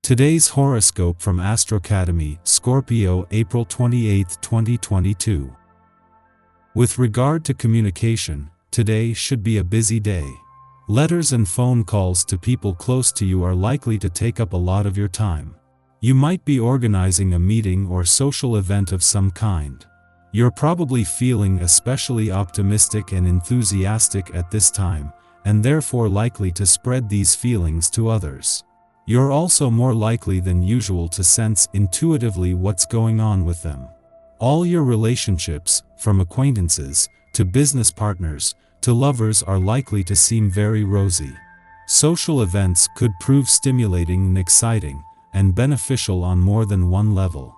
Today's horoscope from Astrocademy, Scorpio, April 28, 2022. With regard to communication, today should be a busy day. Letters and phone calls to people close to you are likely to take up a lot of your time. You might be organizing a meeting or social event of some kind. You're probably feeling especially optimistic and enthusiastic at this time, and therefore likely to spread these feelings to others. You're also more likely than usual to sense intuitively what's going on with them. All your relationships, from acquaintances, to business partners, to lovers, are likely to seem very rosy. Social events could prove stimulating and exciting, and beneficial on more than one level.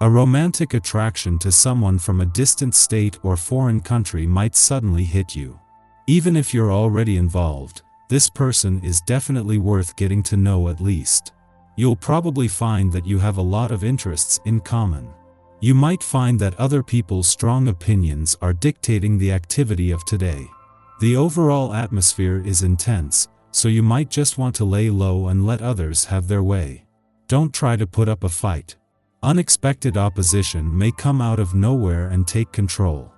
A romantic attraction to someone from a distant state or foreign country might suddenly hit you. Even if you're already involved, this person is definitely worth getting to know at least. You'll probably find that you have a lot of interests in common. You might find that other people's strong opinions are dictating the activity of today. The overall atmosphere is intense, so you might just want to lay low and let others have their way. Don't try to put up a fight. Unexpected opposition may come out of nowhere and take control.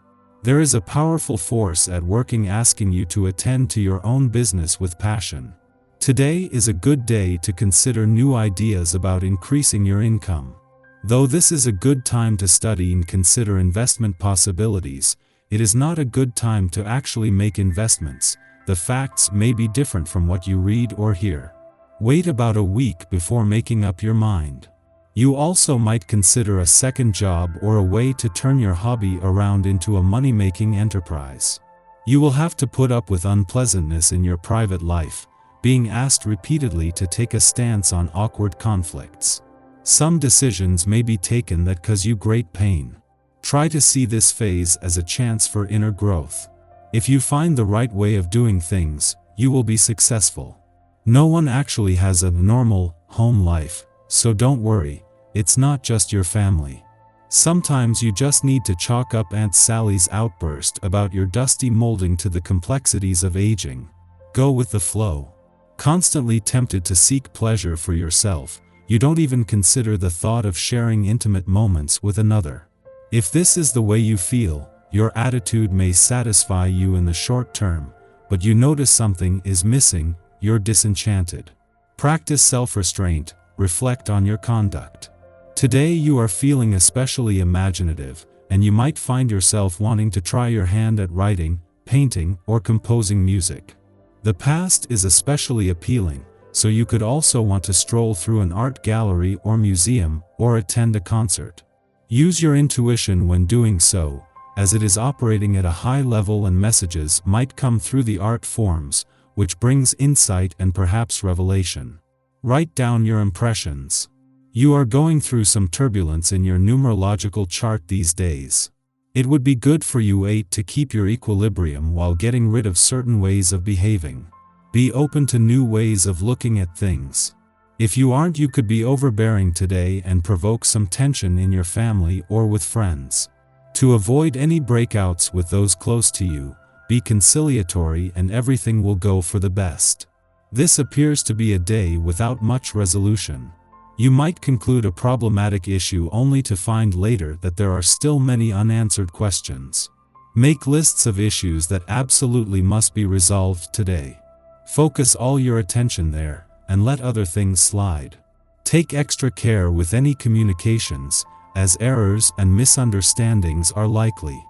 There is a powerful force at work asking you to attend to your own business with passion. Today is a good day to consider new ideas about increasing your income. Though this is a good time to study and consider investment possibilities, it is not a good time to actually make investments. The facts may be different from what you read or hear. Wait about a week before making up your mind. You also might consider a second job or a way to turn your hobby around into a money-making enterprise. You will have to put up with unpleasantness in your private life, being asked repeatedly to take a stance on awkward conflicts. Some decisions may be taken that cause you great pain. Try to see this phase as a chance for inner growth. If you find the right way of doing things, you will be successful. No one actually has a normal home life, so don't worry. It's not just your family. Sometimes you just need to chalk up Aunt Sally's outburst about your dusty molding to the complexities of aging. Go with the flow. Constantly tempted to seek pleasure for yourself, you don't even consider the thought of sharing intimate moments with another. If this is the way you feel, your attitude may satisfy you in the short term, but you notice something is missing, you're disenchanted. Practice self-restraint, reflect on your conduct. Today you are feeling especially imaginative, and you might find yourself wanting to try your hand at writing, painting, or composing music. The past is especially appealing, so you could also want to stroll through an art gallery or museum, or attend a concert. Use your intuition when doing so, as it is operating at a high level and messages might come through the art forms, which brings insight and perhaps revelation. Write down your impressions. You are going through some turbulence in your numerological chart these days. It would be good for you 8 to keep your equilibrium while getting rid of certain ways of behaving. Be open to new ways of looking at things. If you aren't, you could be overbearing today and provoke some tension in your family or with friends. To avoid any breakouts with those close to you, be conciliatory and everything will go for the best. This appears to be a day without much resolution. You might conclude a problematic issue only to find later that there are still many unanswered questions. Make lists of issues that absolutely must be resolved today. Focus all your attention there, and let other things slide. Take extra care with any communications, as errors and misunderstandings are likely.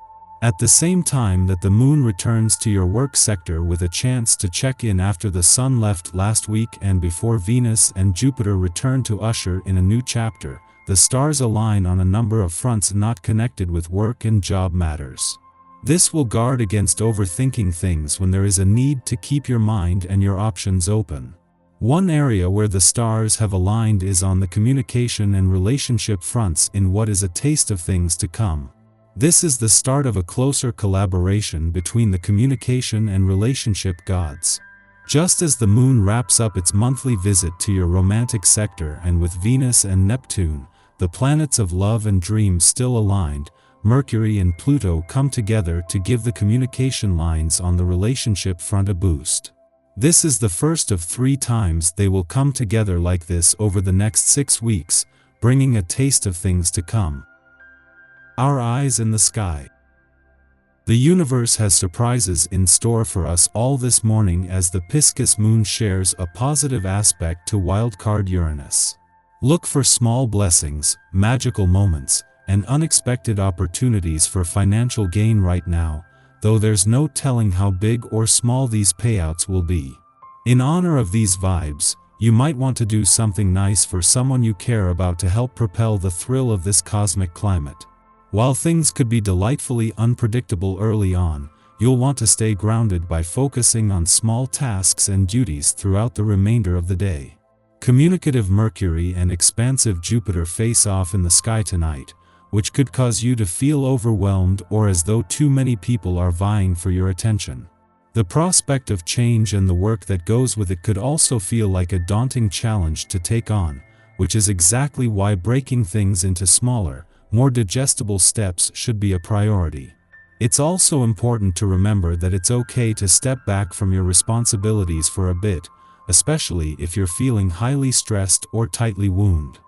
At the same time that the moon returns to your work sector with a chance to check in after the sun left last week and before Venus and Jupiter return to usher in a new chapter, the stars align on a number of fronts not connected with work and job matters. This will guard against overthinking things when there is a need to keep your mind and your options open. One area where the stars have aligned is on the communication and relationship fronts in what is a taste of things to come. This is the start of a closer collaboration between the communication and relationship gods. Just as the moon wraps up its monthly visit to your romantic sector and with Venus and Neptune, the planets of love and dreams still aligned, Mercury and Pluto come together to give the communication lines on the relationship front a boost. This is the first of 3 times they will come together like this over the next 6 weeks, bringing a taste of things to come. Our eyes in the sky. The universe has surprises in store for us all this morning as the Piscis moon shares a positive aspect to wildcard Uranus. Look for small blessings, magical moments, and unexpected opportunities for financial gain right now, though there's no telling how big or small these payouts will be. In honor of these vibes, you might want to do something nice for someone you care about to help propel the thrill of this cosmic climate. While things could be delightfully unpredictable early on, you'll want to stay grounded by focusing on small tasks and duties throughout the remainder of the day. Communicative Mercury and expansive Jupiter face off in the sky tonight, which could cause you to feel overwhelmed or as though too many people are vying for your attention. The prospect of change and the work that goes with it could also feel like a daunting challenge to take on, which is exactly why breaking things into smaller, more digestible steps should be a priority. It's also important to remember that it's okay to step back from your responsibilities for a bit, especially if you're feeling highly stressed or tightly wound.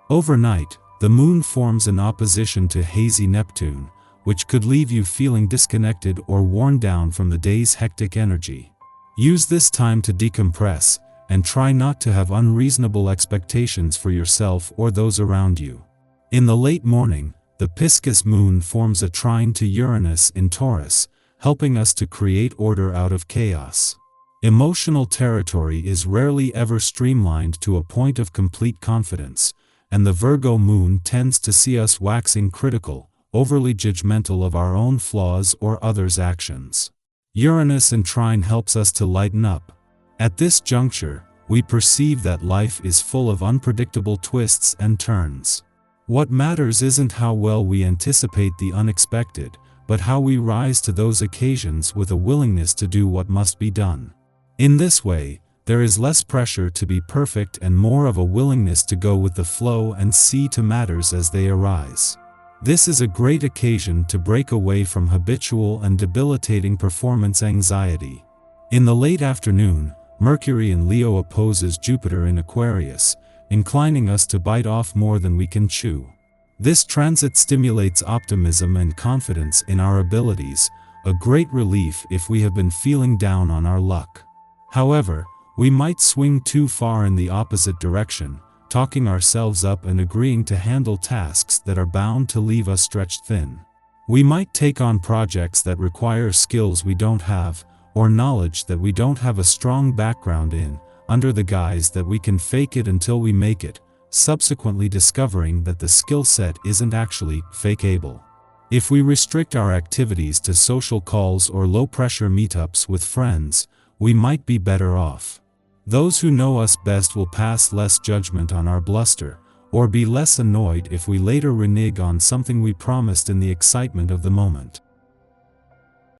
Overnight, the moon forms an opposition to hazy Neptune, which could leave you feeling disconnected or worn down from the day's hectic energy. Use this time to decompress, and try not to have unreasonable expectations for yourself or those around you. In the late morning, the Piscis moon forms a trine to Uranus in Taurus, helping us to create order out of chaos. Emotional territory is rarely ever streamlined to a point of complete confidence, and the Virgo moon tends to see us waxing critical, overly judgmental of our own flaws or others' actions. Uranus in trine helps us to lighten up. At this juncture, we perceive that life is full of unpredictable twists and turns. What matters isn't how well we anticipate the unexpected, but how we rise to those occasions with a willingness to do what must be done. In this way, there is less pressure to be perfect and more of a willingness to go with the flow and see to matters as they arise. This is a great occasion to break away from habitual and debilitating performance anxiety. In the late afternoon, Mercury in Leo opposes Jupiter in Aquarius, inclining us to bite off more than we can chew. This transit stimulates optimism and confidence in our abilities, a great relief if we have been feeling down on our luck. However, we might swing too far in the opposite direction, talking ourselves up and agreeing to handle tasks that are bound to leave us stretched thin. We might take on projects that require skills we don't have, or knowledge that we don't have a strong background in, under the guise that we can fake it until we make it, subsequently discovering that the skill set isn't actually fakeable. If we restrict our activities to social calls or low-pressure meetups with friends, we might be better off. Those who know us best will pass less judgment on our bluster, or be less annoyed if we later renege on something we promised in the excitement of the moment.